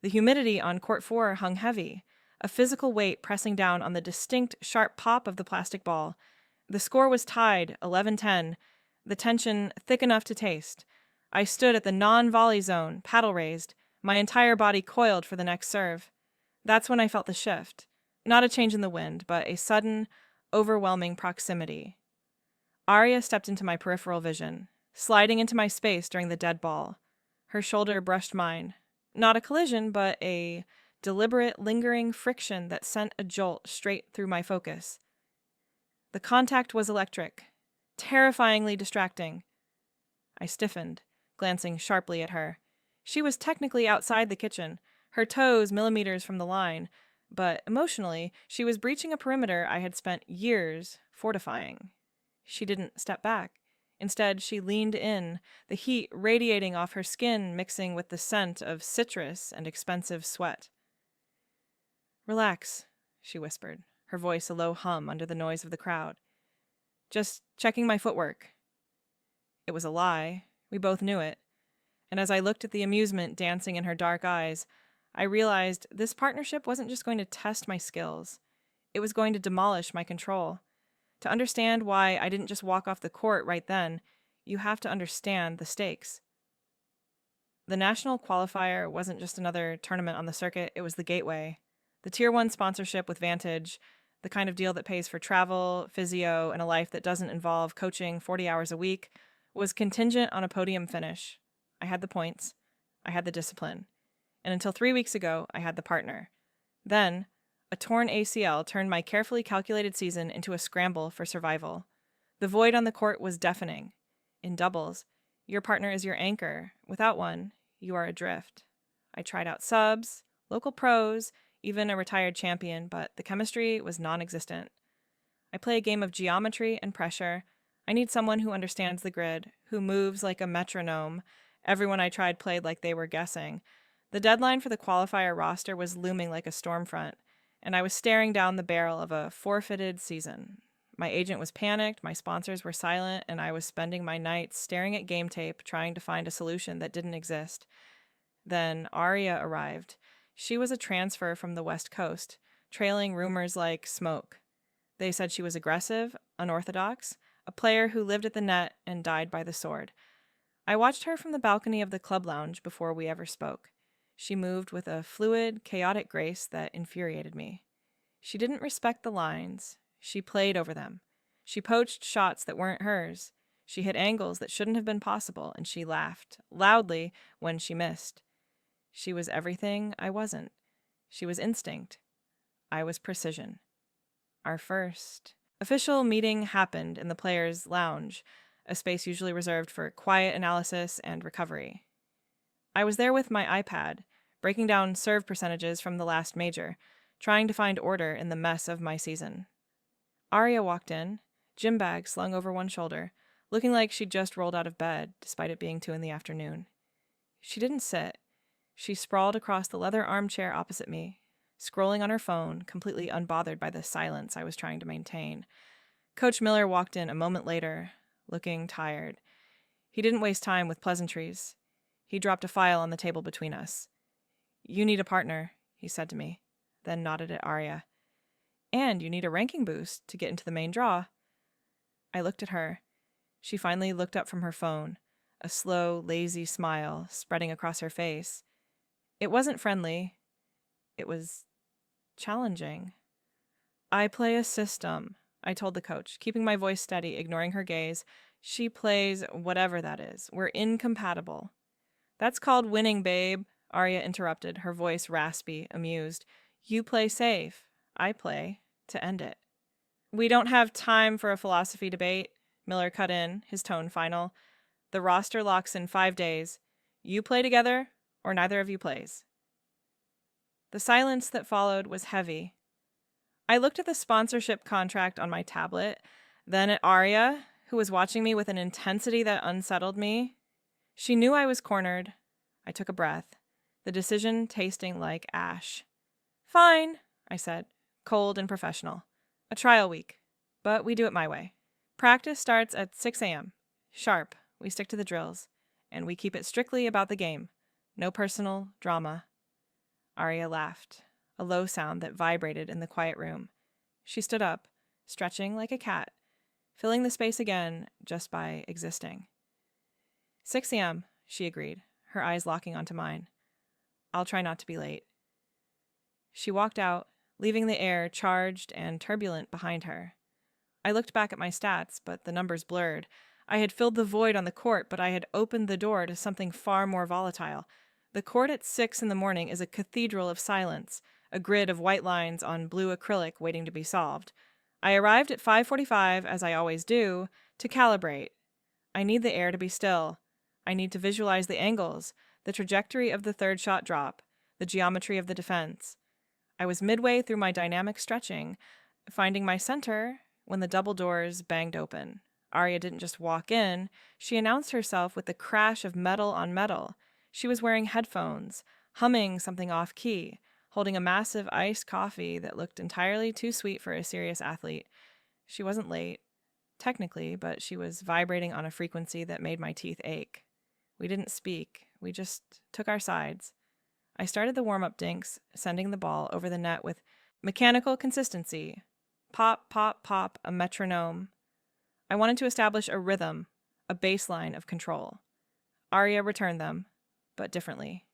The humidity on court 4 hung heavy, a physical weight pressing down on the distinct, sharp pop of the plastic ball. The score was tied, 11-10, the tension thick enough to taste. I stood at the non-volley zone, paddle raised, my entire body coiled for the next serve. That's when I felt the shift. Not a change in the wind, but a sudden, overwhelming proximity. Arya stepped into my peripheral vision, sliding into my space during the dead ball. Her shoulder brushed mine. Not a collision, but a deliberate, lingering friction that sent a jolt straight through my focus. The contact was electric, terrifyingly distracting. I stiffened, glancing sharply at her. She was technically outside the kitchen, her toes millimeters from the line, but emotionally, she was breaching a perimeter I had spent years fortifying. She didn't step back. Instead, she leaned in, the heat radiating off her skin mixing with the scent of citrus and expensive sweat. "Relax," she whispered, her voice a low hum under the noise of the crowd. "Just checking my footwork." It was a lie. We both knew it. And as I looked at the amusement dancing in her dark eyes, I realized this partnership wasn't just going to test my skills. It was going to demolish my control. To understand why I didn't just walk off the court right then, you have to understand the stakes. The national qualifier wasn't just another tournament on the circuit, it was the gateway. The Tier 1 sponsorship with Vantage, the kind of deal that pays for travel, physio, and a life that doesn't involve coaching 40 hours a week, was contingent on a podium finish. I had the points. I had the discipline. And until 3 weeks ago, I had the partner. Then, a torn ACL turned my carefully calculated season into a scramble for survival. The void on the court was deafening. In doubles, your partner is your anchor. Without one, you are adrift. I tried out subs, local pros, even a retired champion, but the chemistry was non-existent. I play a game of geometry and pressure. I need someone who understands the grid, who moves like a metronome. Everyone I tried played like they were guessing. The deadline for the qualifier roster was looming like a storm front, and I was staring down the barrel of a forfeited season. My agent was panicked, my sponsors were silent, and I was spending my nights staring at game tape, trying to find a solution that didn't exist. Then Arya arrived. She was a transfer from the West Coast, trailing rumors like smoke. They said she was aggressive, unorthodox, a player who lived at the net and died by the sword. I watched her from the balcony of the club lounge before we ever spoke. She moved with a fluid, chaotic grace that infuriated me. She didn't respect the lines. She played over them. She poached shots that weren't hers. She hit angles that shouldn't have been possible, and she laughed, loudly, when she missed. She was everything I wasn't. She was instinct. I was precision. Our first official meeting happened in the players' lounge, a space usually reserved for quiet analysis and recovery. I was there with my iPad, breaking down serve percentages from the last major, trying to find order in the mess of my season. Arya walked in, gym bag slung over one shoulder, looking like she'd just rolled out of bed, despite it being 2 p.m. She didn't sit. She sprawled across the leather armchair opposite me, scrolling on her phone, completely unbothered by the silence I was trying to maintain. Coach Miller walked in a moment later, looking tired. He didn't waste time with pleasantries. He dropped a file on the table between us. "You need a partner," he said to me, then nodded at Arya. "And you need a ranking boost to get into the main draw." I looked at her. She finally looked up from her phone, a slow, lazy smile spreading across her face. It wasn't friendly. It was challenging. "I play a system," I told the coach, keeping my voice steady, ignoring her gaze. "She plays whatever that is. We're incompatible." "That's called winning, babe," Arya interrupted, her voice raspy, amused. "You play safe. I play to end it." "We don't have time for a philosophy debate," Miller cut in, his tone final. "The roster locks in 5 days. You play together, or neither of you plays." The silence that followed was heavy. I looked at the sponsorship contract on my tablet, then at Arya, who was watching me with an intensity that unsettled me. She knew I was cornered. I took a breath, the decision tasting like ash. "Fine," I said, cold and professional. "A trial week, but we do it my way. Practice starts at 6 a.m. Sharp, we stick to the drills, and we keep it strictly about the game. No personal drama." Arya laughed, a low sound that vibrated in the quiet room. She stood up, stretching like a cat, filling the space again just by existing. 6 a.m., she agreed, her eyes locking onto mine. I'll try not to be late. She walked out, leaving the air charged and turbulent behind her. I looked back at my stats, but the numbers blurred. I had filled the void on the court, but I had opened the door to something far more volatile. The court at 6 in the morning is a cathedral of silence, a grid of white lines on blue acrylic waiting to be solved. I arrived at 5:45, as I always do, to calibrate. I need the air to be still. I need to visualize the angles, the trajectory of the third shot drop, the geometry of the defense. I was midway through my dynamic stretching, finding my center, when the double doors banged open. Arya didn't just walk in, she announced herself with the crash of metal on metal. She was wearing headphones, humming something off-key, holding a massive iced coffee that looked entirely too sweet for a serious athlete. She wasn't late, technically, but she was vibrating on a frequency that made my teeth ache. We didn't speak, we just took our sides. I started the warm-up dinks, sending the ball over the net with mechanical consistency. Pop, pop, pop, a metronome. I wanted to establish a rhythm, a baseline of control. Arya returned them, but differently.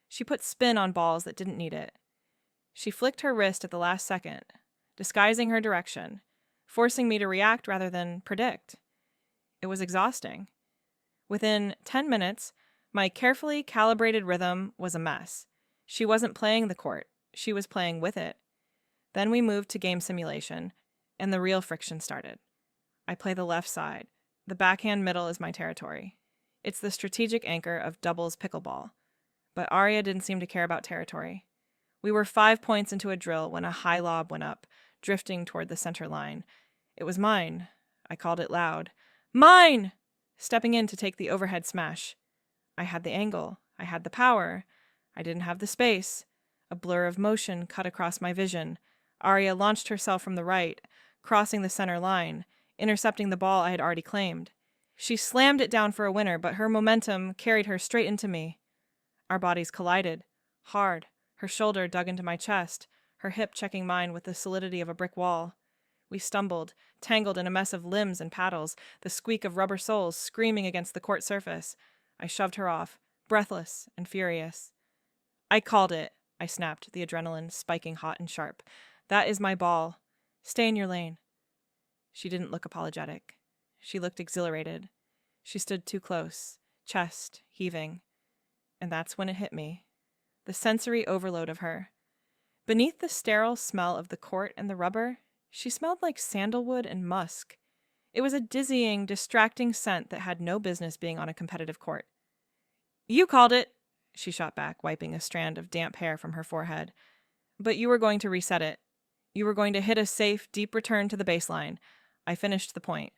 She put spin on balls that didn't need it. She flicked her wrist at the last second, disguising her direction, forcing me to react rather than predict. It was exhausting. Within 10 minutes, my carefully calibrated rhythm was a mess. She wasn't playing the court, she was playing with it. Then we moved to game simulation, and the real friction started. I play the left side. The backhand middle is my territory. It's the strategic anchor of doubles pickleball. But Arya didn't seem to care about territory. We were 5 points into a drill when a high lob went up, drifting toward the center line. It was mine. I called it loud. Mine! Stepping in to take the overhead smash. I had the angle. I had the power. I didn't have the space. A blur of motion cut across my vision. Arya launched herself from the right, crossing the center line, intercepting the ball I had already claimed. She slammed it down for a winner, but her momentum carried her straight into me. Our bodies collided, hard, her shoulder dug into my chest, her hip checking mine with the solidity of a brick wall. We stumbled, tangled in a mess of limbs and paddles, the squeak of rubber soles screaming against the court surface. I shoved her off, breathless and furious. I called it, I snapped, the adrenaline spiking hot and sharp. That is my ball. Stay in your lane. She didn't look apologetic. She looked exhilarated. She stood too close, chest heaving. And that's when it hit me. The sensory overload of her. Beneath the sterile smell of the court and the rubber, she smelled like sandalwood and musk. It was a dizzying, distracting scent that had no business being on a competitive court. You called it, she shot back, wiping a strand of damp hair from her forehead. But you were going to reset it. You were going to hit a safe, deep return to the baseline. I finished the point.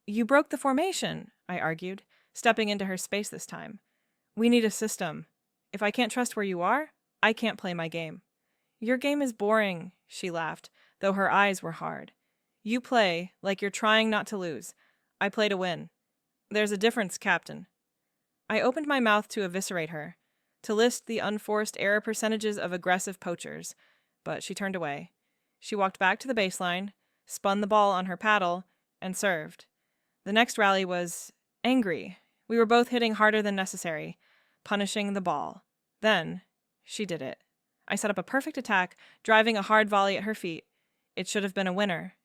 You broke the formation, I argued, stepping into her space this time. We need a system. If I can't trust where you are, I can't play my game. Your game is boring, she laughed, though her eyes were hard. You play like you're trying not to lose. I play to win. There's a difference, Captain. I opened my mouth to eviscerate her, to list the unforced error percentages of aggressive poachers, but she turned away. She walked back to the baseline, spun the ball on her paddle, and served. The next rally was angry. We were both hitting harder than necessary, punishing the ball. Then, she did it. I set up a perfect attack, driving a hard volley at her feet. It should have been a winner.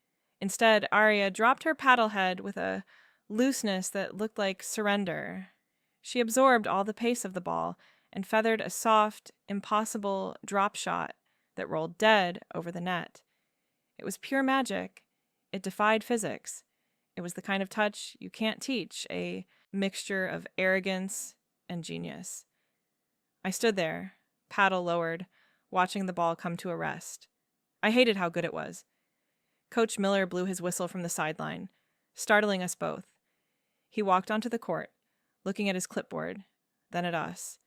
Instead, Arya dropped her paddle head with a looseness that looked like surrender. She absorbed all the pace of the ball and feathered a soft, impossible drop shot that rolled dead over the net. It was pure magic. It defied physics. It was the kind of touch you can't teach, a mixture of arrogance and genius. I stood there, paddle lowered, watching the ball come to a rest. I hated how good it was. Coach Miller blew his whistle from the sideline, startling us both. He walked onto the court, looking at his clipboard, then at us.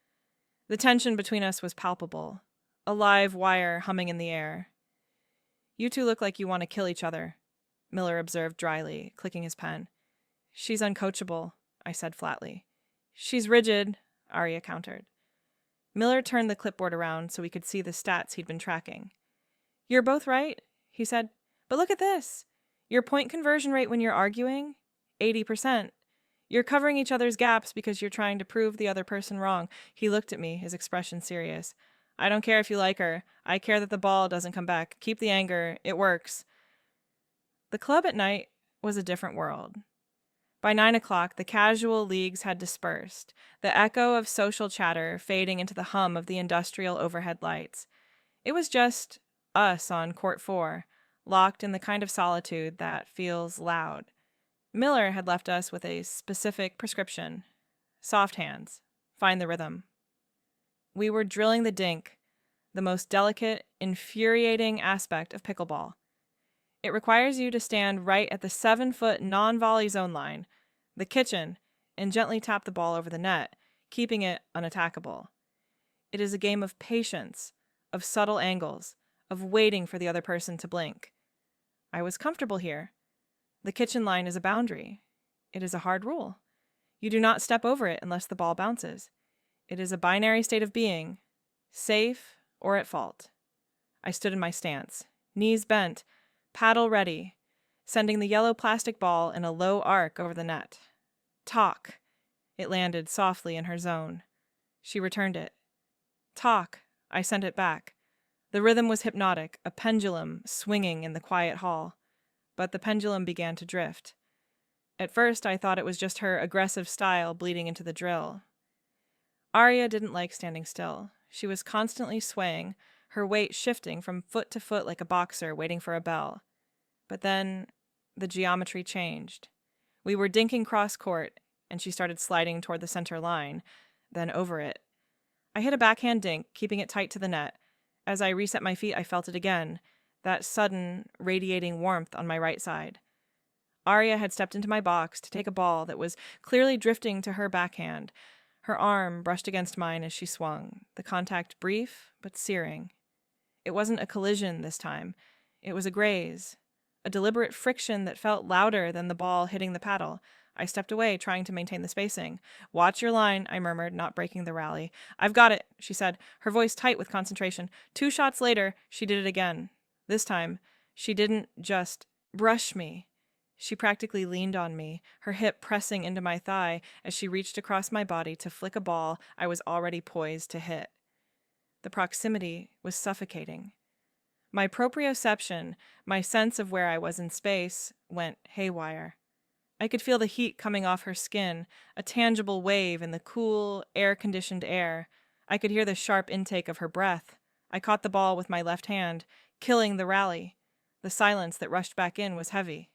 The tension between us was palpable, a live wire humming in the air. You two look like you want to kill each other, Miller observed dryly, clicking his pen. She's uncoachable, I said flatly. She's rigid, Arya countered. Miller turned the clipboard around so we could see the stats he'd been tracking. "You're both right," he said. "But look at this. Your point conversion rate when you're arguing? 80%. You're covering each other's gaps because you're trying to prove the other person wrong." He looked at me, his expression serious. "I don't care if you like her. I care that the ball doesn't come back. Keep the anger. It works." The club at night was a different world. By 9 o'clock, the casual leagues had dispersed, the echo of social chatter fading into the hum of the industrial overhead lights. It was just us on Court 4, locked in the kind of solitude that feels loud. Miller had left us with a specific prescription: soft hands, find the rhythm. We were drilling the dink, the most delicate, infuriating aspect of pickleball. It requires you to stand right at the 7-foot non-volley zone line, the kitchen, and gently tap the ball over the net, keeping it unattackable. It is a game of patience, of subtle angles, of waiting for the other person to blink. I was comfortable here. The kitchen line is a boundary. It is a hard rule. You do not step over it unless the ball bounces. It is a binary state of being, safe or at fault. I stood in my stance, knees bent, paddle ready, sending the yellow plastic ball in a low arc over the net. "Talk." It landed softly in her zone. She returned it. "Talk." I sent it back. The rhythm was hypnotic, a pendulum swinging in the quiet hall. But the pendulum began to drift. At first, I thought it was just her aggressive style bleeding into the drill. Arya didn't like standing still. She was constantly swaying, her weight shifting from foot to foot like a boxer waiting for a bell. But then, the geometry changed. We were dinking cross-court, and she started sliding toward the center line, then over it. I hit a backhand dink, keeping it tight to the net. As I reset my feet, I felt it again, that sudden, radiating warmth on my right side. Arya had stepped into my box to take a ball that was clearly drifting to her backhand. Her arm brushed against mine as she swung, the contact brief but searing. It wasn't a collision this time. It was a graze, a deliberate friction that felt louder than the ball hitting the paddle. I stepped away, trying to maintain the spacing. "Watch your line," I murmured, not breaking the rally. "I've got it," she said, her voice tight with concentration. 2 shots later, she did it again. This time, she didn't just brush me. She practically leaned on me, her hip pressing into my thigh as she reached across my body to flick a ball I was already poised to hit. The proximity was suffocating. My proprioception, my sense of where I was in space, went haywire. I could feel the heat coming off her skin, a tangible wave in the cool, air-conditioned air. I could hear the sharp intake of her breath. I caught the ball with my left hand, killing the rally. The silence that rushed back in was heavy.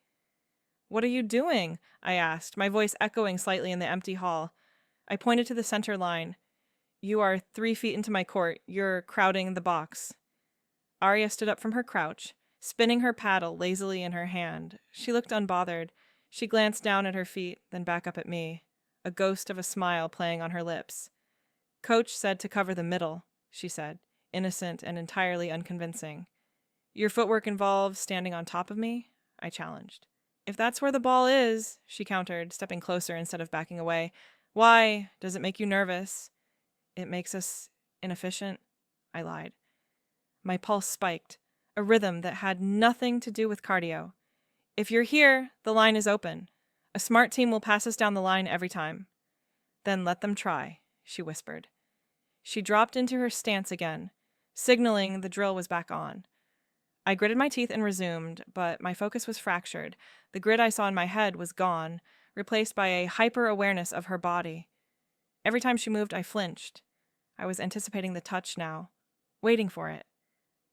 "What are you doing?" I asked, my voice echoing slightly in the empty hall. I pointed to the center line. "You are 3 feet into my court. You're crowding the box." Arya stood up from her crouch, spinning her paddle lazily in her hand. She looked unbothered. She glanced down at her feet, then back up at me, a ghost of a smile playing on her lips. "Coach said to cover the middle," she said, innocent and entirely unconvincing. "Your footwork involves standing on top of me?" I challenged. "If that's where the ball is," she countered, stepping closer instead of backing away. "Why? Does it make you nervous?" "It makes us inefficient," I lied. My pulse spiked, a rhythm that had nothing to do with cardio. "If you're here, the line is open. A smart team will pass us down the line every time." "Then let them try," she whispered. She dropped into her stance again, signaling the drill was back on. I gritted my teeth and resumed, but my focus was fractured. The grid I saw in my head was gone, replaced by a hyper-awareness of her body. Every time she moved, I flinched. I was anticipating the touch now, waiting for it.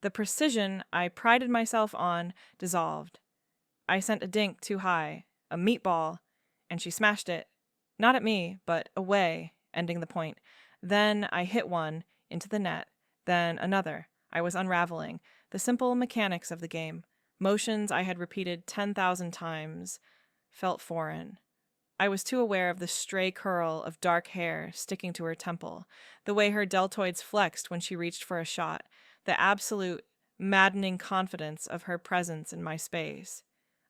The precision I prided myself on dissolved. I sent a dink too high, a meatball, and she smashed it. Not at me, but away, ending the point. Then I hit one into the net, then another. I was unraveling the simple mechanics of the game. Motions I had repeated 10,000 times felt foreign. I was too aware of the stray curl of dark hair sticking to her temple, the way her deltoids flexed when she reached for a shot, the absolute, maddening confidence of her presence in my space.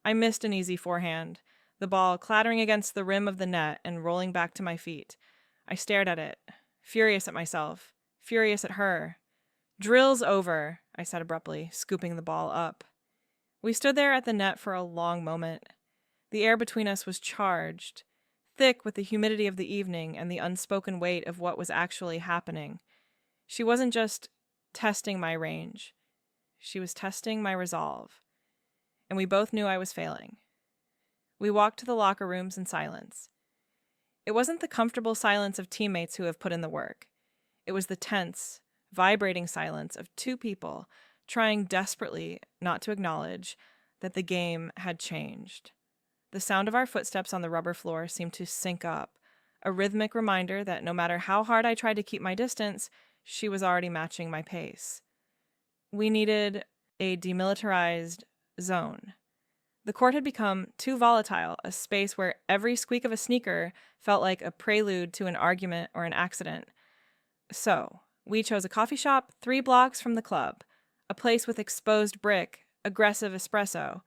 I missed an easy forehand, the ball clattering against the rim of the net and rolling back to my feet. I stared at it, furious at myself, furious at her. "Drill's over," I said abruptly, scooping the ball up. We stood there at the net for a long moment. The air between us was charged, thick with the humidity of the evening and the unspoken weight of what was actually happening. She wasn't just testing my range. She was testing my resolve. And we both knew I was failing. We walked to the locker rooms in silence. It wasn't the comfortable silence of teammates who have put in the work. It was the tense, vibrating silence of two people trying desperately not to acknowledge that the game had changed. The sound of our footsteps on the rubber floor seemed to sync up, a rhythmic reminder that no matter how hard I tried to keep my distance, she was already matching my pace. We needed a demilitarized zone. The court had become too volatile, a space where every squeak of a sneaker felt like a prelude to an argument or an accident. So, we chose a coffee shop 3 blocks from the club, a place with exposed brick, aggressive espresso,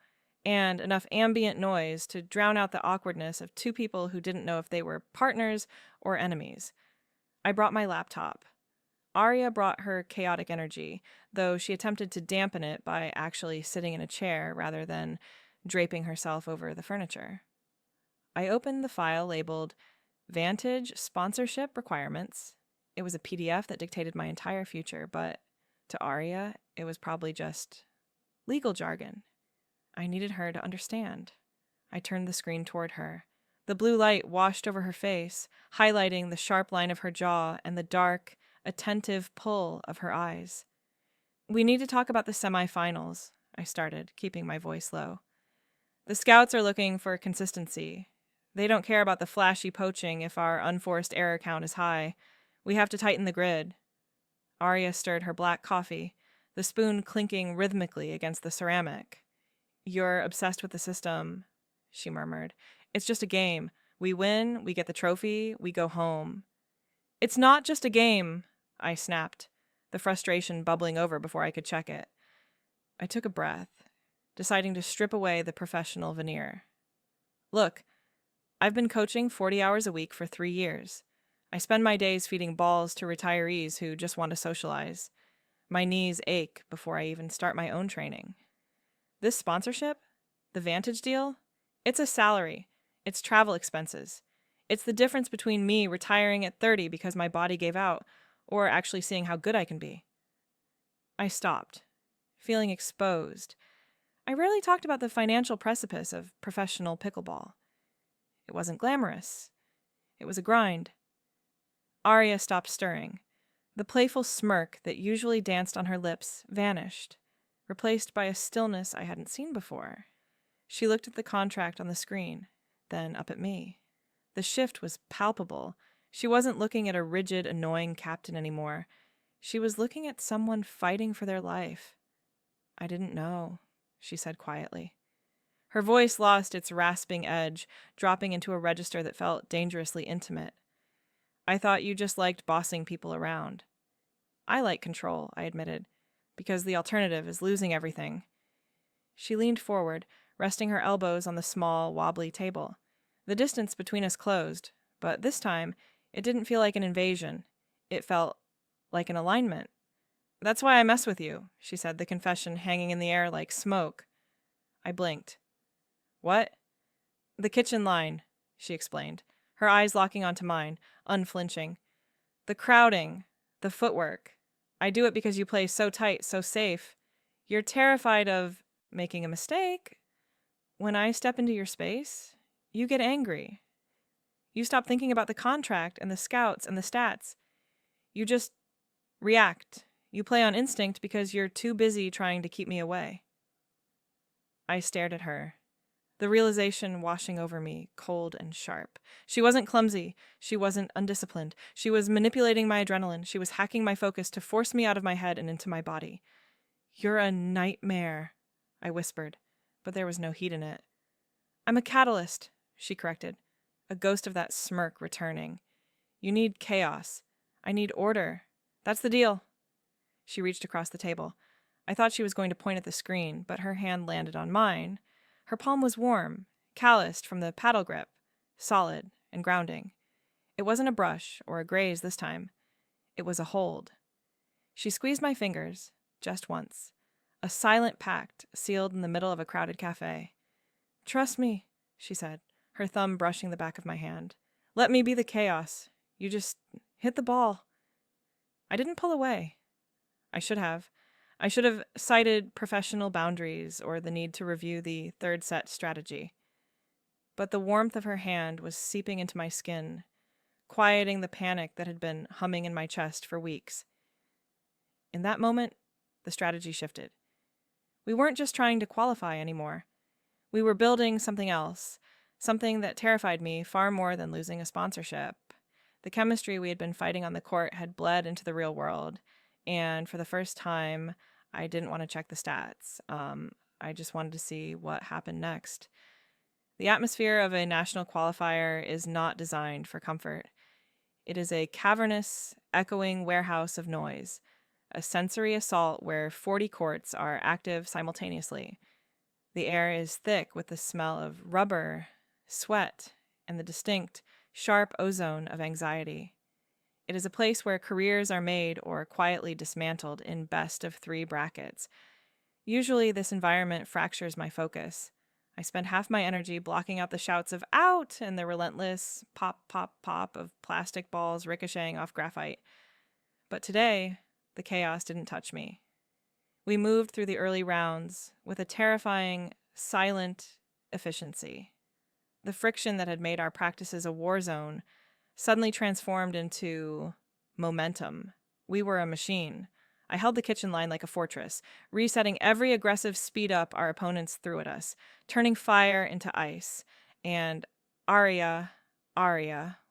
and enough ambient noise to drown out the awkwardness of two people who didn't know if they were partners or enemies. I brought my laptop. Arya brought her chaotic energy, though she attempted to dampen it by actually sitting in a chair rather than draping herself over the furniture. I opened the file labeled Vantage Sponsorship Requirements. It was a PDF that dictated my entire future, but to Arya, it was probably just legal jargon. I needed her to understand. I turned the screen toward her. The blue light washed over her face, highlighting the sharp line of her jaw and the dark, attentive pull of her eyes. "We need to talk about the semifinals," I started, keeping my voice low. "The scouts are looking for consistency. They don't care about the flashy poaching if our unforced error count is high. We have to tighten the grid." Arya stirred her black coffee, the spoon clinking rhythmically against the ceramic. "You're obsessed with the system," she murmured. "It's just a game. We win, we get the trophy, we go home." "It's not just a game," I snapped, the frustration bubbling over before I could check it. I took a breath, deciding to strip away the professional veneer. "Look, I've been coaching 40 hours a week for 3 years. I spend my days feeding balls to retirees who just want to socialize. My knees ache before I even start my own training. This sponsorship, the Vantage deal, it's a salary. It's travel expenses. It's the difference between me retiring at 30 because my body gave out, or actually seeing how good I can be." I stopped, feeling exposed. I rarely talked about the financial precipice of professional pickleball. It wasn't glamorous. It was a grind. Arya stopped stirring. The playful smirk that usually danced on her lips vanished, replaced by a stillness I hadn't seen before. She looked at the contract on the screen, then up at me. The shift was palpable. She wasn't looking at a rigid, annoying captain anymore. She was looking at someone fighting for their life. "I didn't know," she said quietly. Her voice lost its rasping edge, dropping into a register that felt dangerously intimate. "I thought you just liked bossing people around." "I like control," I admitted, "because the alternative is losing everything." She leaned forward, resting her elbows on the small, wobbly table. The distance between us closed, but this time, it didn't feel like an invasion. It felt like an alignment. "That's why I mess with you," she said, the confession hanging in the air like smoke. I blinked. "What?" "The kitchen line," she explained, her eyes locking onto mine, unflinching. "The crowding, the footwork. I do it because you play so tight, so safe. You're terrified of making a mistake. When I step into your space, you get angry. You stop thinking about the contract and the scouts and the stats. You just react. You play on instinct because you're too busy trying to keep me away." I stared at her, the realization washing over me, cold and sharp. She wasn't clumsy. She wasn't undisciplined. She was manipulating my adrenaline. She was hacking my focus to force me out of my head and into my body. "You're a nightmare," I whispered, but there was no heat in it. "I'm a catalyst," she corrected, a ghost of that smirk returning. "You need chaos. I need order. That's the deal." She reached across the table. I thought she was going to point at the screen, but her hand landed on mine. Her palm was warm, calloused from the paddle grip, solid and grounding. It wasn't a brush or a graze this time. It was a hold. She squeezed my fingers, just once. A silent pact sealed in the middle of a crowded cafe. "Trust me," she said, her thumb brushing the back of my hand. "Let me be the chaos. You just hit the ball." I didn't pull away. I should have. I should have cited professional boundaries or the need to review the third set strategy. But the warmth of her hand was seeping into my skin, quieting the panic that had been humming in my chest for weeks. In that moment, the strategy shifted. We weren't just trying to qualify anymore. We were building something else, something that terrified me far more than losing a sponsorship. The chemistry we had been fighting on the court had bled into the real world, and for the first time, I didn't want to check the stats. I just wanted to see what happened next. The atmosphere of a national qualifier is not designed for comfort. It is a cavernous, echoing warehouse of noise, a sensory assault where 40 courts are active simultaneously. The air is thick with the smell of rubber, sweat, and the distinct, sharp ozone of anxiety. It is a place where careers are made or quietly dismantled in best-of-3 brackets. Usually, this environment fractures my focus. I spend half my energy blocking out the shouts of "out" and the relentless pop, pop, pop of plastic balls ricocheting off graphite. But today, the chaos didn't touch me. We moved through the early rounds with a terrifying, silent efficiency. The friction that had made our practices a war zone suddenly transformed into momentum. We were a machine. I held the kitchen line like a fortress, resetting every aggressive speed up our opponents threw at us, turning fire into ice. And Aria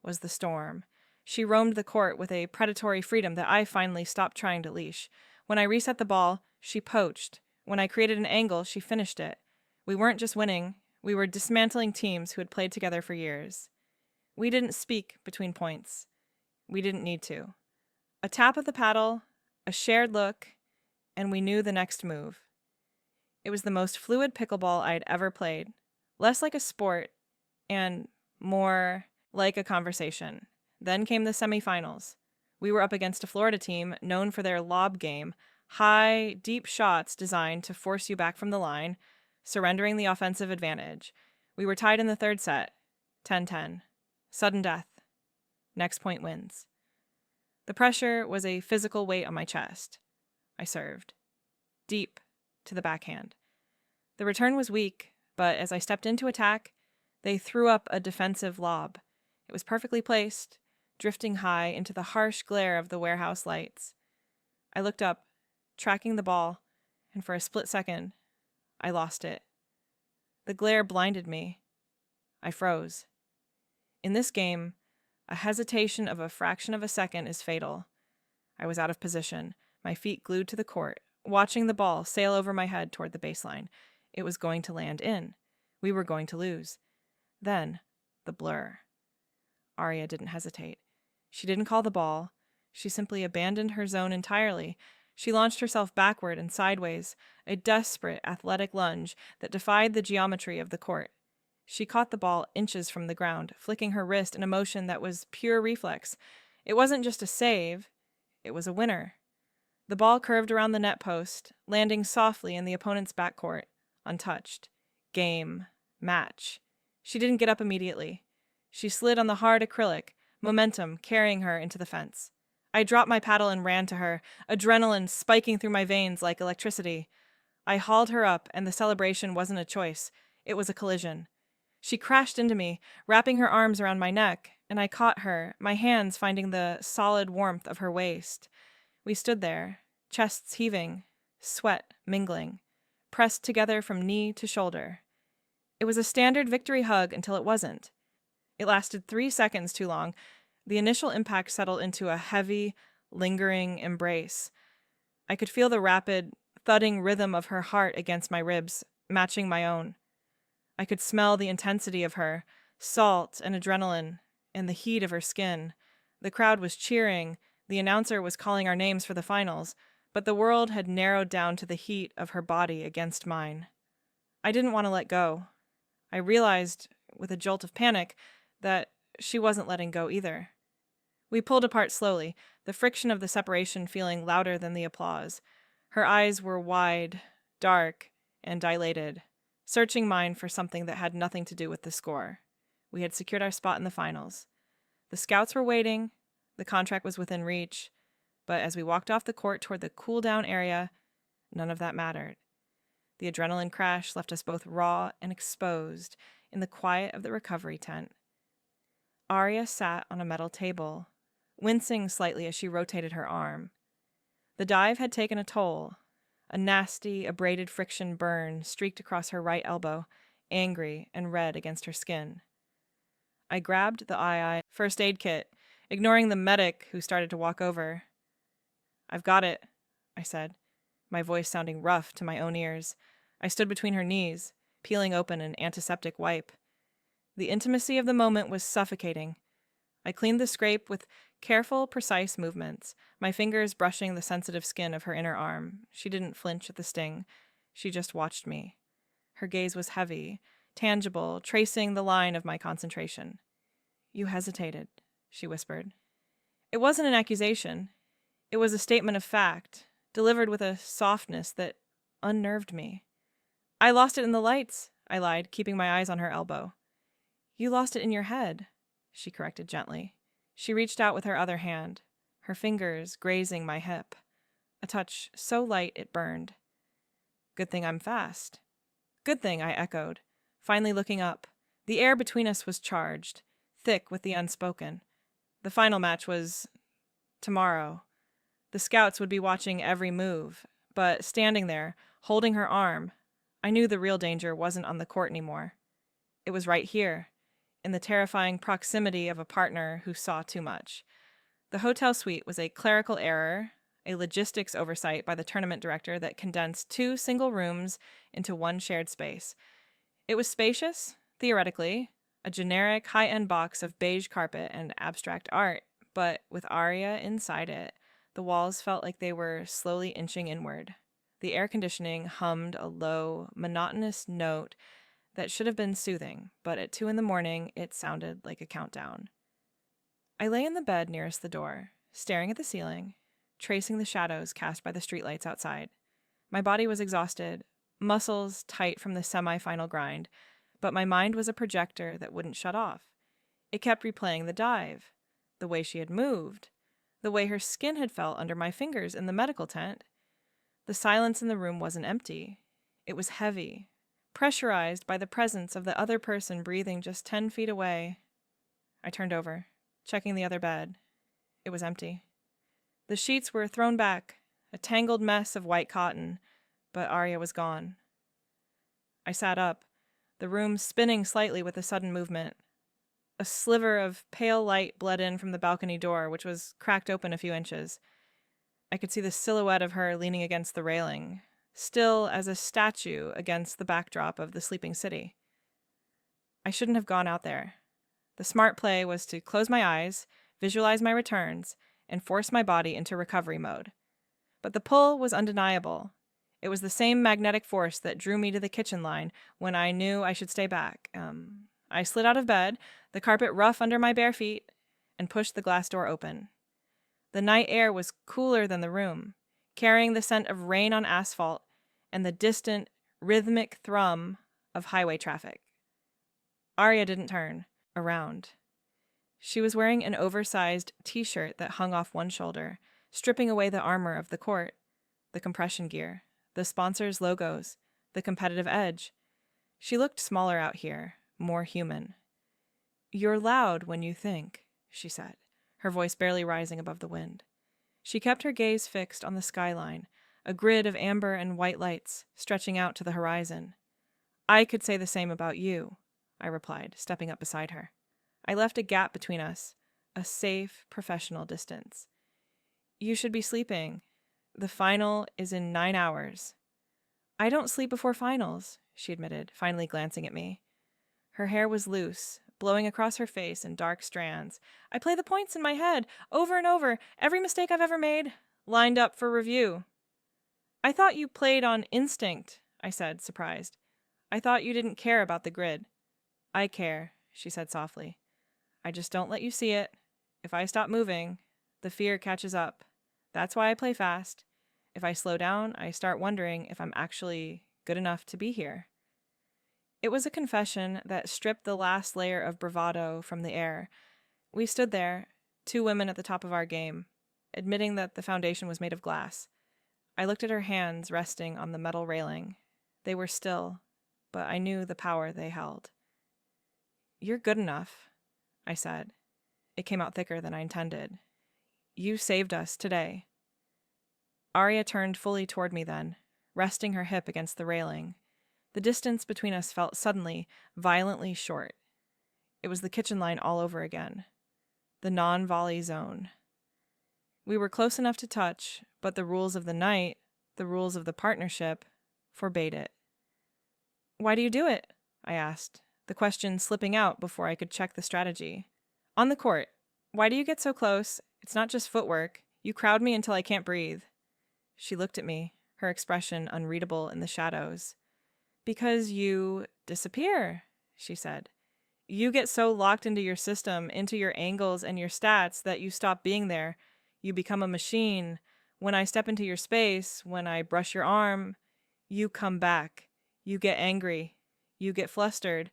was the storm. She roamed the court with a predatory freedom that I finally stopped trying to leash. When I reset the ball, she poached. When I created an angle, she finished it. We weren't just winning, we were dismantling teams who had played together for years. We didn't speak between points. We didn't need to. A tap of the paddle, a shared look, and we knew the next move. It was the most fluid pickleball I had ever played, less like a sport and more like a conversation. Then came the semifinals. We were up against a Florida team known for their lob game, high, deep shots designed to force you back from the line, surrendering the offensive advantage. We were tied in the third set, 10-10. Sudden death. Next point wins. The pressure was a physical weight on my chest. I served. Deep to the backhand. The return was weak, but as I stepped into attack, they threw up a defensive lob. It was perfectly placed, drifting high into the harsh glare of the warehouse lights. I looked up, tracking the ball, and for a split second, I lost it. The glare blinded me. I froze. In this game, a hesitation of a fraction of a second is fatal. I was out of position, my feet glued to the court, watching the ball sail over my head toward the baseline. It was going to land in. We were going to lose. Then, the blur. Aria didn't hesitate. She didn't call the ball. She simply abandoned her zone entirely. She launched herself backward and sideways, a desperate athletic lunge that defied the geometry of the court. She caught the ball inches from the ground, flicking her wrist in a motion that was pure reflex. It wasn't just a save, it was a winner. The ball curved around the net post, landing softly in the opponent's backcourt, untouched. Game. Match. She didn't get up immediately. She slid on the hard acrylic, momentum carrying her into the fence. I dropped my paddle and ran to her, adrenaline spiking through my veins like electricity. I hauled her up, and the celebration wasn't a choice. It was a collision. She crashed into me, wrapping her arms around my neck, and I caught her, my hands finding the solid warmth of her waist. We stood there, chests heaving, sweat mingling, pressed together from knee to shoulder. It was a standard victory hug until it wasn't. It lasted 3 seconds too long. The initial impact settled into a heavy, lingering embrace. I could feel the rapid, thudding rhythm of her heart against my ribs, matching my own. I could smell the intensity of her, salt and adrenaline, and the heat of her skin. The crowd was cheering, the announcer was calling our names for the finals, but the world had narrowed down to the heat of her body against mine. I didn't want to let go. I realized, with a jolt of panic, that she wasn't letting go either. We pulled apart slowly, the friction of the separation feeling louder than the applause. Her eyes were wide, dark, and dilated, searching mine for something that had nothing to do with the score. We had secured our spot in the finals. The scouts were waiting, the contract was within reach, but as we walked off the court toward the cool-down area, none of that mattered. The adrenaline crash left us both raw and exposed in the quiet of the recovery tent. Arya sat on a metal table, wincing slightly as she rotated her arm. The dive had taken a toll. A nasty, abraded friction burn streaked across her right elbow, angry and red against her skin. I grabbed the II first aid kit, ignoring the medic who started to walk over. "I've got it," I said, my voice sounding rough to my own ears. I stood between her knees, peeling open an antiseptic wipe. The intimacy of the moment was suffocating. I cleaned the scrape with careful, precise movements, my fingers brushing the sensitive skin of her inner arm. She didn't flinch at the sting. She just watched me. Her gaze was heavy, tangible, tracing the line of my concentration. "You hesitated," she whispered. It wasn't an accusation. It was a statement of fact, delivered with a softness that unnerved me. "I lost it in the lights," I lied, keeping my eyes on her elbow. "You lost it in your head," she corrected gently. She reached out with her other hand, her fingers grazing my hip, a touch so light it burned. "Good thing I'm fast." "Good thing," I echoed, finally looking up. The air between us was charged, thick with the unspoken. The final match was tomorrow. The scouts would be watching every move, but standing there, holding her arm, I knew the real danger wasn't on the court anymore. It was right here, in the terrifying proximity of a partner who saw too much. The hotel suite was a clerical error, a logistics oversight by the tournament director that condensed 2 single rooms into one shared space. It was spacious, theoretically, a generic high-end box of beige carpet and abstract art, but with Arya inside it, the walls felt like they were slowly inching inward. The air conditioning hummed a low, monotonous note that should have been soothing, but at 2 a.m, it sounded like a countdown. I lay in the bed nearest the door, staring at the ceiling, tracing the shadows cast by the streetlights outside. My body was exhausted, muscles tight from the semi-final grind, but my mind was a projector that wouldn't shut off. It kept replaying the dive, the way she had moved, the way her skin had felt under my fingers in the medical tent. The silence in the room wasn't empty. It was heavy, pressurized by the presence of the other person breathing just 10 feet away. I turned over, checking the other bed. It was empty. The sheets were thrown back, a tangled mess of white cotton, but Arya was gone. I sat up, the room spinning slightly with a sudden movement. A sliver of pale light bled in from the balcony door, which was cracked open a few inches. I could see the silhouette of her leaning against the railing, still as a statue against the backdrop of the sleeping city. I shouldn't have gone out there. The smart play was to close my eyes, visualize my returns, and force my body into recovery mode. But the pull was undeniable. It was the same magnetic force that drew me to the kitchen line when I knew I should stay back. I slid out of bed, the carpet rough under my bare feet, and pushed the glass door open. The night air was cooler than the room, carrying the scent of rain on asphalt and the distant, rhythmic thrum of highway traffic. Arya didn't turn around. She was wearing an oversized t-shirt that hung off one shoulder, stripping away the armor of the court, the compression gear, the sponsors' logos, the competitive edge. She looked smaller out here, more human. "You're loud when you think," she said, her voice barely rising above the wind. She kept her gaze fixed on the skyline, a grid of amber and white lights stretching out to the horizon. "I could say the same about you," I replied, stepping up beside her. I left a gap between us, a safe, professional distance. "You should be sleeping. The final is in 9 hours. "I don't sleep before finals," she admitted, finally glancing at me. Her hair was loose, blowing across her face in dark strands. "I play the points in my head, over and over, every mistake I've ever made, lined up for review." "I thought you played on instinct," I said, surprised. "I thought you didn't care about the grid." "I care," she said softly. "I just don't let you see it. If I stop moving, the fear catches up. That's why I play fast. If I slow down, I start wondering if I'm actually good enough to be here. It was a confession that stripped the last layer of bravado from the air. We stood there, two women at the top of our game, admitting that the foundation was made of glass. I looked at her hands resting on the metal railing. They were still, but I knew the power they held. "You're good enough," I said. It came out thicker than I intended. "You saved us today." Arya turned fully toward me then, resting her hip against the railing. The distance between us felt suddenly, violently short. It was the kitchen line all over again. The non-volley zone. We were close enough to touch, but the rules of the night, the rules of the partnership, forbade it. "Why do you do it?" I asked, the question slipping out before I could check the strategy. "On the court. Why do you get so close? It's not just footwork. You crowd me until I can't breathe." She looked at me, her expression unreadable in the shadows. "Because you disappear," she said. "You get so locked into your system, into your angles and your stats that you stop being there. You become a machine. When I step into your space, when I brush your arm, you come back. You get angry. You get flustered.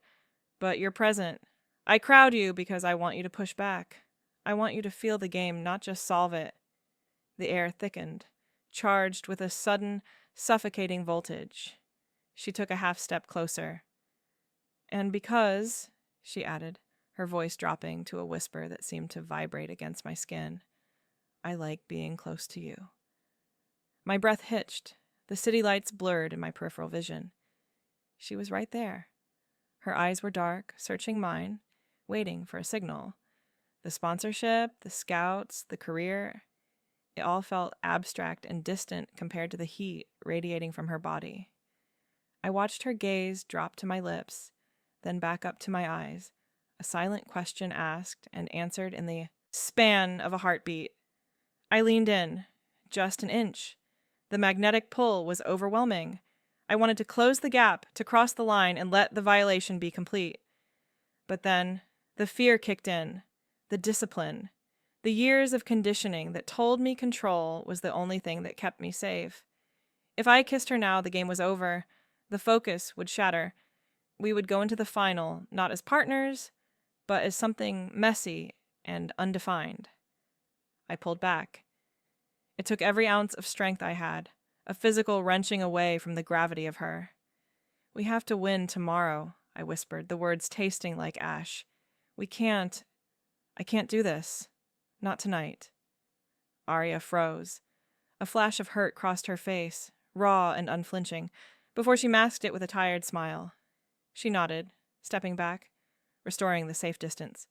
But you're present. I crowd you because I want you to push back. I want you to feel the game, not just solve it." The air thickened, charged with a sudden, suffocating voltage. She took a half step closer. "And because," she added, her voice dropping to a whisper that seemed to vibrate against my skin, "I like being close to you." My breath hitched. The city lights blurred in my peripheral vision. She was right there. Her eyes were dark, searching mine, waiting for a signal. The sponsorship, the scouts, the career, it all felt abstract and distant compared to the heat radiating from her body. I watched her gaze drop to my lips, then back up to my eyes, a silent question asked and answered in the span of a heartbeat. I leaned in, just an inch. The magnetic pull was overwhelming. I wanted to close the gap, to cross the line and let the violation be complete. But then, the fear kicked in, the discipline, the years of conditioning that told me control was the only thing that kept me safe. If I kissed her now, the game was over. The focus would shatter. We would go into the final, not as partners, but as something messy and undefined. I pulled back. It took every ounce of strength I had, a physical wrenching away from the gravity of her. "We have to win tomorrow," I whispered, the words tasting like ash. I can't do this. Not tonight." Arya froze. A flash of hurt crossed her face, raw and unflinching, before she masked it with a tired smile. She nodded, stepping back, restoring the safe distance.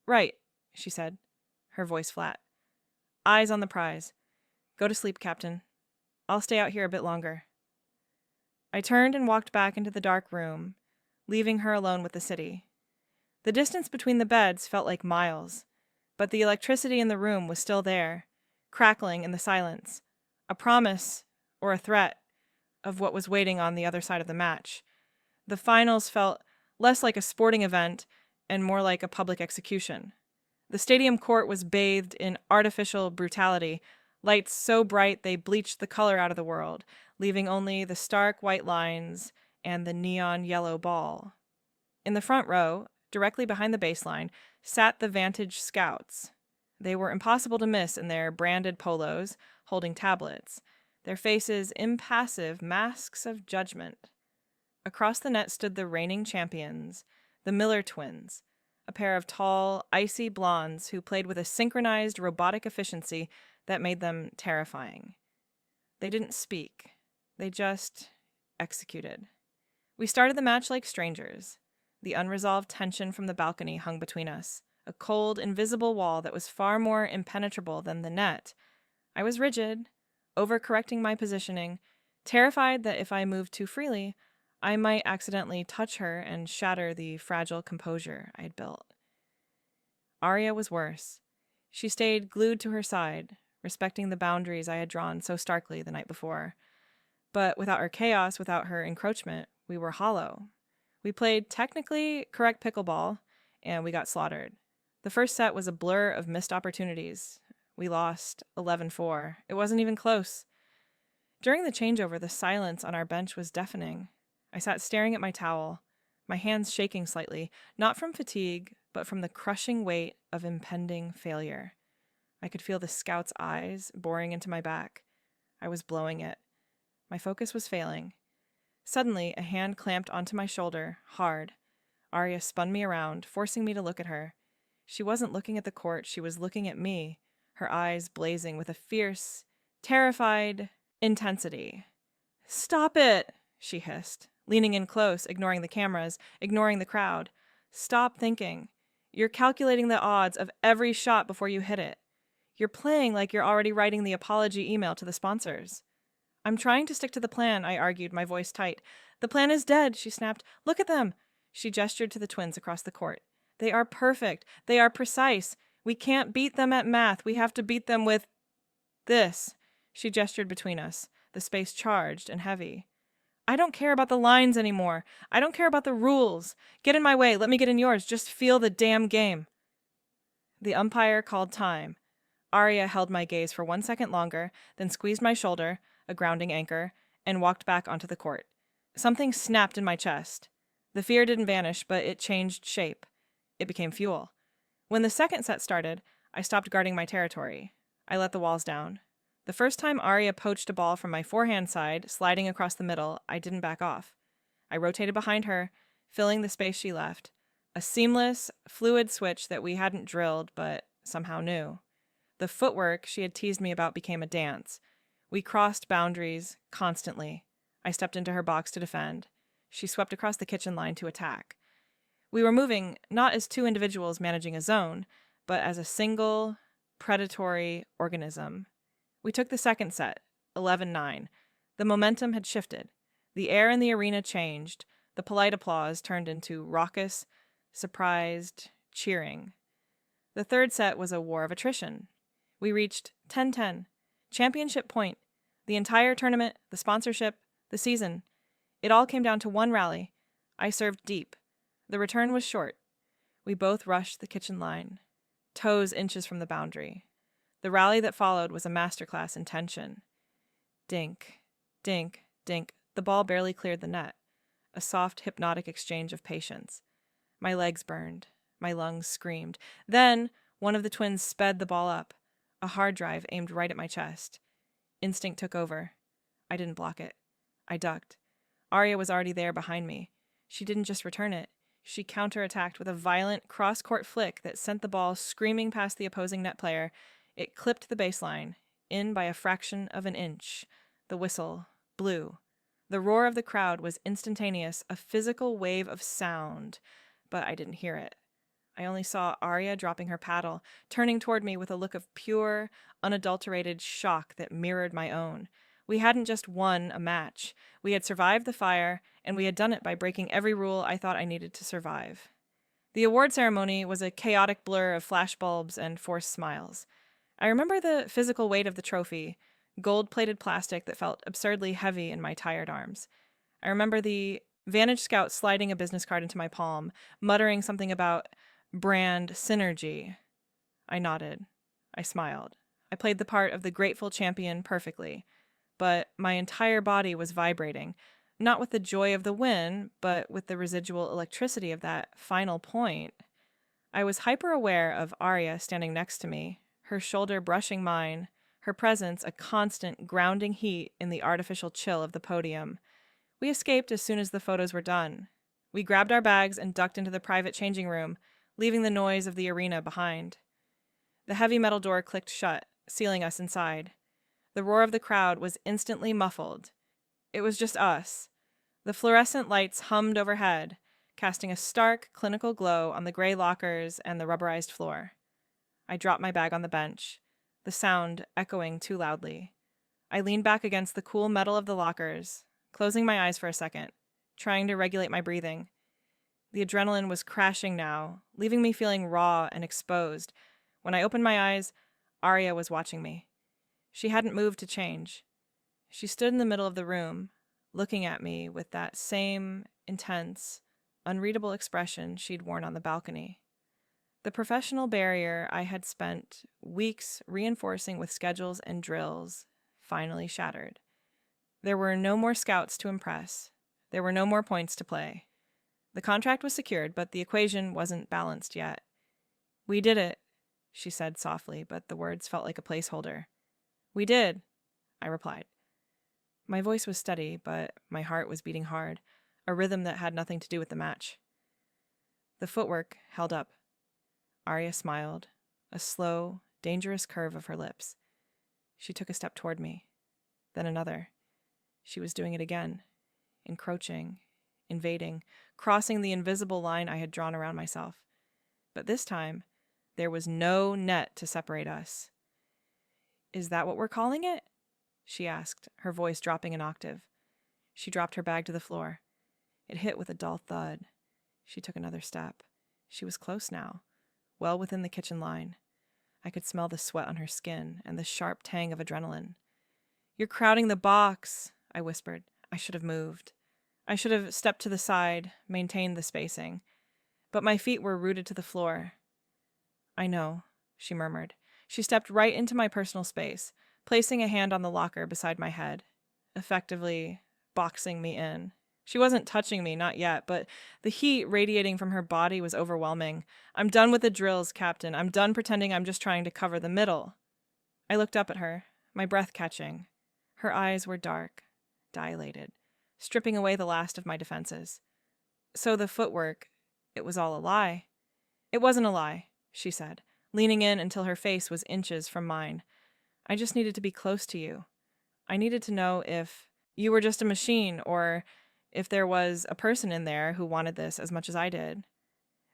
"Right," she said, her voice flat. "Eyes on the prize. Go to sleep, Captain. I'll stay out here a bit longer." I turned and walked back into the dark room, leaving her alone with the city. The distance between the beds felt like miles, but the electricity in the room was still there, crackling in the silence, a promise, or a threat, of what was waiting on the other side of the match. The finals felt less like a sporting event and more like a public execution. The stadium court was bathed in artificial brutality, lights so bright they bleached the color out of the world, leaving only the stark white lines and the neon yellow ball. In the front row, directly behind the baseline, sat the Vantage Scouts. They were impossible to miss in their branded polos, holding tablets, their faces impassive masks of judgment. Across the net stood the reigning champions, the Miller twins, a pair of tall, icy blondes who played with a synchronized robotic efficiency that made them terrifying. They didn't speak. They just executed. We started the match like strangers. The unresolved tension from the balcony hung between us, a cold, invisible wall that was far more impenetrable than the net. I was rigid, overcorrecting my positioning, terrified that if I moved too freely, I might accidentally touch her and shatter the fragile composure I had built. Arya was worse. She stayed glued to her side, respecting the boundaries I had drawn so starkly the night before. But without her chaos, without her encroachment, we were hollow. We played technically correct pickleball, and we got slaughtered. The first set was a blur of missed opportunities. We lost 11-4. It wasn't even close. During the changeover, the silence on our bench was deafening. I sat staring at my towel, my hands shaking slightly, not from fatigue, but from the crushing weight of impending failure. I could feel the scout's eyes boring into my back. I was blowing it. My focus was failing. Suddenly, a hand clamped onto my shoulder, hard. Arya spun me around, forcing me to look at her. She wasn't looking at the court, she was looking at me, her eyes blazing with a fierce, terrified intensity. "Stop it!" she hissed, leaning in close, ignoring the cameras, ignoring the crowd. "Stop thinking. You're calculating the odds of every shot before you hit it. You're playing like you're already writing the apology email to the sponsors." "I'm trying to stick to the plan," I argued, my voice tight. "The plan is dead," she snapped. "Look at them." She gestured to the twins across the court. "They are perfect. They are precise. We can't beat them at math. We have to beat them with this." She gestured between us, the space charged and heavy. "I don't care about the lines anymore. I don't care about the rules. Get in my way. Let me get in yours. Just feel the damn game." The umpire called time. Arya held my gaze for 1 second longer, then squeezed my shoulder, a grounding anchor, and walked back onto the court. Something snapped in my chest. The fear didn't vanish, but it changed shape. It became fuel. When the second set started, I stopped guarding my territory. I let the walls down. The first time Arya poached a ball from my forehand side, sliding across the middle, I didn't back off. I rotated behind her, filling the space she left. A seamless, fluid switch that we hadn't drilled, but somehow knew. The footwork she had teased me about became a dance. We crossed boundaries constantly. I stepped into her box to defend. She swept across the kitchen line to attack. We were moving not as two individuals managing a zone, but as a single, predatory organism. We took the second set, 11-9. The momentum had shifted. The air in the arena changed. The polite applause turned into raucous, surprised cheering. The third set was a war of attrition. We reached 10-10, championship point, the entire tournament, the sponsorship, the season. It all came down to one rally. I served deep. The return was short. We both rushed the kitchen line, toes inches from the boundary. The rally that followed was a masterclass in tension. Dink, dink, dink. The ball barely cleared the net. A soft, hypnotic exchange of patience. My legs burned. My lungs screamed. Then, one of the twins sped the ball up. A hard drive aimed right at my chest. Instinct took over. I didn't block it. I ducked. Arya was already there behind me. She didn't just return it. She counterattacked with a violent cross-court flick that sent the ball screaming past the opposing net player. It clipped the baseline, in by a fraction of an inch. The whistle blew. The roar of the crowd was instantaneous, a physical wave of sound, but I didn't hear it. I only saw Arya dropping her paddle, turning toward me with a look of pure, unadulterated shock that mirrored my own. We hadn't just won a match. We had survived the fire, and we had done it by breaking every rule I thought I needed to survive. The award ceremony was a chaotic blur of flashbulbs and forced smiles. I remember the physical weight of the trophy, gold-plated plastic that felt absurdly heavy in my tired arms. I remember the Vantage Scout sliding a business card into my palm, muttering something about brand synergy. I nodded. I smiled. I played the part of the grateful champion perfectly, but my entire body was vibrating, not with the joy of the win, but with the residual electricity of that final point. I was hyper-aware of Arya standing next to me, her shoulder brushing mine, her presence a constant grounding heat in the artificial chill of the podium. We escaped as soon as the photos were done. We grabbed our bags and ducked into the private changing room, leaving the noise of the arena behind. The heavy metal door clicked shut, sealing us inside. The roar of the crowd was instantly muffled. It was just us. The fluorescent lights hummed overhead, casting a stark, clinical glow on the gray lockers and the rubberized floor. I dropped my bag on the bench, the sound echoing too loudly. I leaned back against the cool metal of the lockers, closing my eyes for a second, trying to regulate my breathing. The adrenaline was crashing now, leaving me feeling raw and exposed. When I opened my eyes, Arya was watching me. She hadn't moved to change. She stood in the middle of the room, looking at me with that same intense, unreadable expression she'd worn on the balcony. The professional barrier I had spent weeks reinforcing with schedules and drills finally shattered. There were no more scouts to impress. There were no more points to play. The contract was secured, but the equation wasn't balanced yet. "We did it," she said softly, but the words felt like a placeholder. "We did," I replied. My voice was steady, but my heart was beating hard, a rhythm that had nothing to do with the match. The footwork held up. Arya smiled, a slow, dangerous curve of her lips. She took a step toward me, then another. She was doing it again, encroaching, invading, crossing the invisible line I had drawn around myself. But this time, there was no net to separate us. "Is that what we're calling it?" she asked, her voice dropping an octave. She dropped her bag to the floor. It hit with a dull thud. She took another step. She was close now, well within the kitchen line. I could smell the sweat on her skin and the sharp tang of adrenaline. "You're crowding the box," I whispered. I should have moved. I should have stepped to the side, maintained the spacing. But my feet were rooted to the floor. "I know," she murmured. She stepped right into my personal space, placing a hand on the locker beside my head, effectively boxing me in. She wasn't touching me, not yet, but the heat radiating from her body was overwhelming. "I'm done with the drills, Captain. I'm done pretending I'm just trying to cover the middle." I looked up at her, my breath catching. Her eyes were dark, dilated, stripping away the last of my defenses. "So the footwork, it was all a lie?" "It wasn't a lie," she said, leaning in until her face was inches from mine. "I just needed to be close to you. I needed to know if you were just a machine or if there was a person in there who wanted this as much as I did."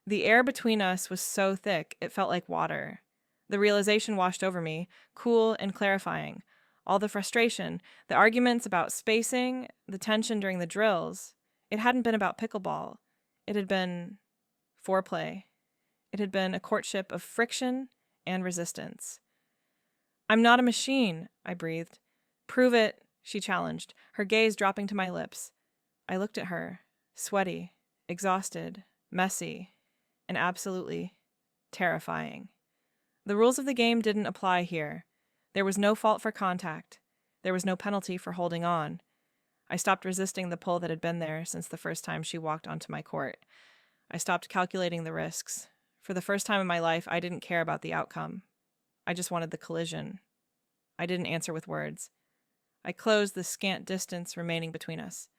The air between us was so thick, it felt like water. The realization washed over me, cool and clarifying. All the frustration, the arguments about spacing, the tension during the drills. It hadn't been about pickleball. It had been foreplay. It had been a courtship of friction and resistance. "I'm not a machine," I breathed. "Prove it," she challenged, her gaze dropping to my lips. I looked at her, sweaty, exhausted, messy, and absolutely terrifying. The rules of the game didn't apply here. There was no fault for contact. There was no penalty for holding on. I stopped resisting the pull that had been there since the first time she walked onto my court. I stopped calculating the risks. For the first time in my life, I didn't care about the outcome. I just wanted the collision. I didn't answer with words. I closed the scant distance remaining between us.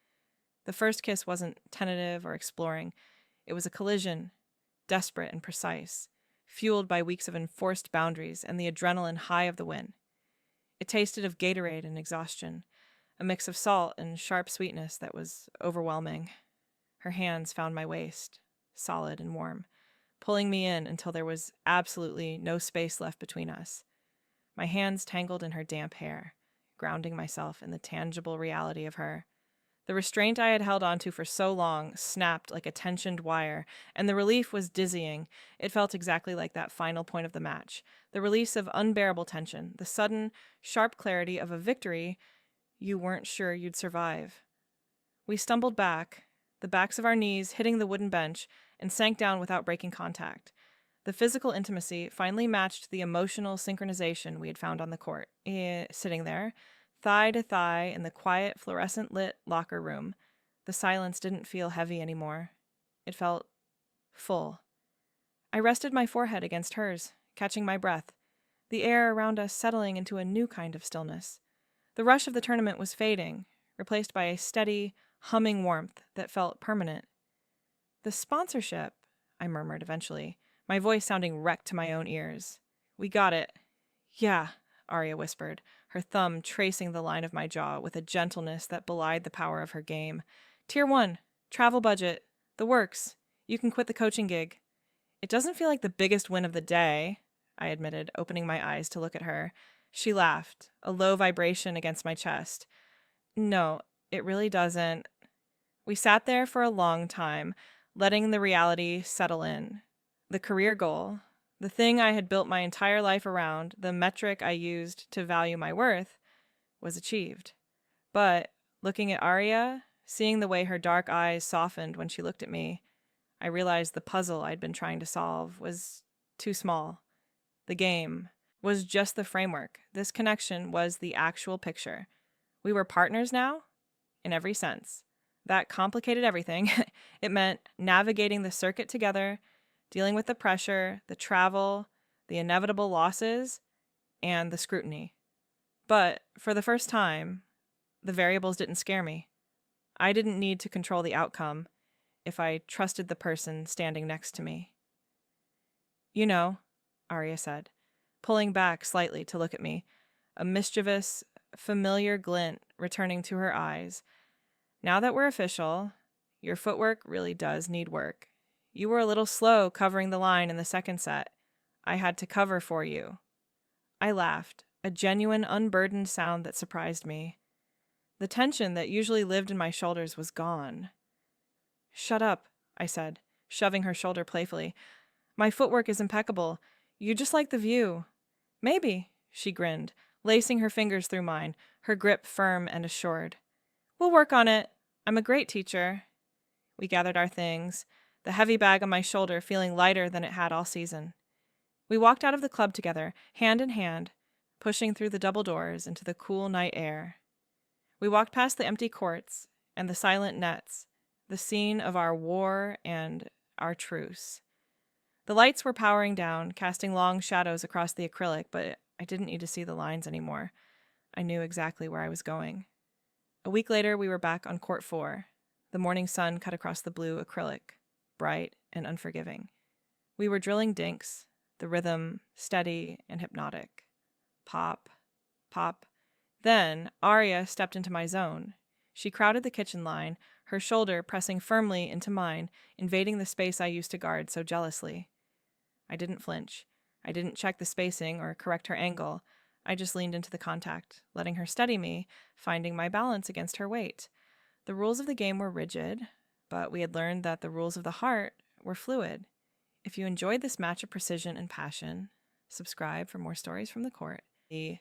The first kiss wasn't tentative or exploring. It was a collision, desperate and precise, fueled by weeks of enforced boundaries and the adrenaline high of the win. It tasted of Gatorade and exhaustion, a mix of salt and sharp sweetness that was overwhelming. Her hands found my waist, solid and warm, pulling me in until there was absolutely no space left between us. My hands tangled in her damp hair, grounding myself in the tangible reality of her. The restraint I had held onto for so long snapped like a tensioned wire, and the relief was dizzying. It felt exactly like that final point of the match. The release of unbearable tension, the sudden, sharp clarity of a victory you weren't sure you'd survive. We stumbled back, the backs of our knees hitting the wooden bench, and sank down without breaking contact. The physical intimacy finally matched the emotional synchronization we had found on the court. Sitting there, thigh to thigh in the quiet, fluorescent-lit locker room, the silence didn't feel heavy anymore. It felt full. I rested my forehead against hers, catching my breath, the air around us settling into a new kind of stillness. The rush of the tournament was fading, replaced by a steady, humming warmth that felt permanent. "The sponsorship," I murmured eventually, my voice sounding wrecked to my own ears. "We got it." "Yeah," Arya whispered, her thumb tracing the line of my jaw with a gentleness that belied the power of her game. "Tier 1, travel budget, the works. You can quit the coaching gig." "It doesn't feel like the biggest win of the day," I admitted, opening my eyes to look at her. She laughed, a low vibration against my chest. "No, it really doesn't." We sat there for a long time, letting the reality settle in. The career goal, the thing I had built my entire life around, the metric I used to value my worth, was achieved. But looking at Arya, seeing the way her dark eyes softened when she looked at me, I realized the puzzle I'd been trying to solve was too small. The game was just the framework. This connection was the actual picture. We were partners now, in every sense. That complicated everything. It meant navigating the circuit together, dealing with the pressure, the travel, the inevitable losses, and the scrutiny. But for the first time, the variables didn't scare me. I didn't need to control the outcome if I trusted the person standing next to me. You know, Arya said, pulling back slightly to look at me, a mischievous, familiar glint returning to her eyes. Now that we're official, your footwork really does need work. You were a little slow covering the line in the second set. I had to cover for you. I laughed, a genuine, unburdened sound that surprised me. The tension that usually lived in my shoulders was gone. Shut up, I said, shoving her shoulder playfully. My footwork is impeccable. You just like the view. Maybe, she grinned, lacing her fingers through mine, her grip firm and assured. We'll work on it. I'm a great teacher. We gathered our things, the heavy bag on my shoulder feeling lighter than it had all season. We walked out of the club together, hand in hand, pushing through the double doors into the cool night air. We walked past the empty courts and the silent nets, the scene of our war and our truce. The lights were powering down, casting long shadows across the acrylic, but I didn't need to see the lines anymore. I knew exactly where I was going. A week later, we were back on Court 4. The morning sun cut across the blue acrylic, bright and unforgiving. We were drilling dinks, the rhythm steady and hypnotic. Pop, pop. Then Arya stepped into my zone. She crowded the kitchen line, her shoulder pressing firmly into mine, invading the space I used to guard so jealously. I didn't flinch. I didn't check the spacing or correct her angle. I just leaned into the contact, letting her steady me, finding my balance against her weight. The rules of the game were rigid, but we had learned that the rules of the heart were fluid. If you enjoyed this match of precision and passion, subscribe for more stories from the court. The